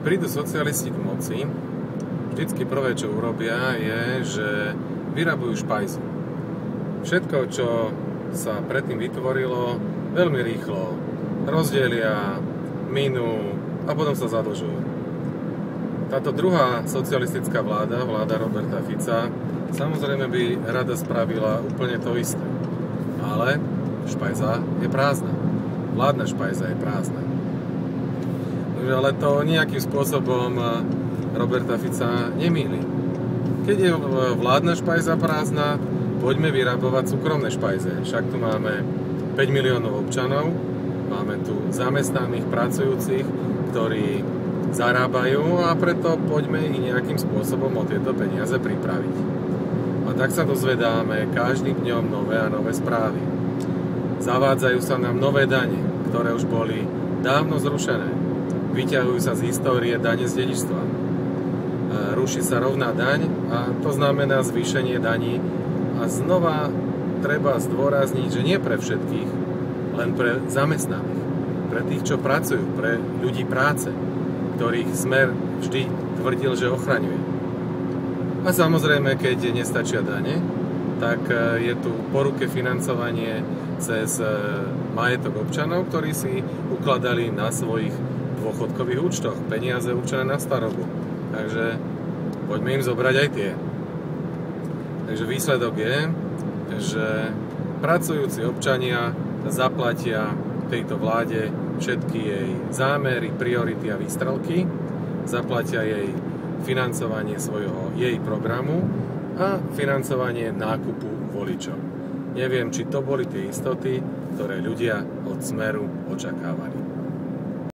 prídu socialisti k moci, vždycky prvé, čo urobia, je, že vyrabujú špajzu. Všetko, čo sa predtým vytvorilo, veľmi rýchlo rozdelia, minú a potom sa zadlžujú. Táto druhá socialistická vláda, vláda Roberta Fica, samozrejme by rada spravila úplne to isté. Ale špajza je prázdna. Vládna špajza je prázdna. Ale to nejakým spôsobom Roberta Fica nemýli. Keď je vládna špajza prázdna, poďme vyrabovať súkromné špajze. Však tu máme 5 miliónov občanov, máme tu zamestnaných, pracujúcich, ktorí zarábajú a preto poďme ich nejakým spôsobom o tieto peniaze pripraviť. A tak sa dozvedáme každým dňom nové a nové správy. Zavádzajú sa nám nové dane, ktoré už boli dávno zrušené. Vyťahujú sa z histórie dane z dedičstva. Ruší sa rovná daň a to znamená zvýšenie daní. A znova treba zdôrazniť, že nie pre všetkých, len pre zamestnaných. Pre tých, čo pracujú, pre ľudí práce, ktorých Smer vždy tvrdil, že ochraňuje. A samozrejme, keď nestačia dane, tak je tu po ruke financovanie cez majetok občanov, ktorí si ukladali na svojich dôchodkových účtoch peniaze určené na starobu. Takže poďme im zobrať aj tie. Takže výsledok je, že pracujúci občania zaplatia tejto vláde všetky jej zámery, priority a výstrelky, zaplatia jej financovanie jej programu a financovanie nákupu voličov. Neviem, či to boli tie istoty, ktoré ľudia od Smeru očakávali.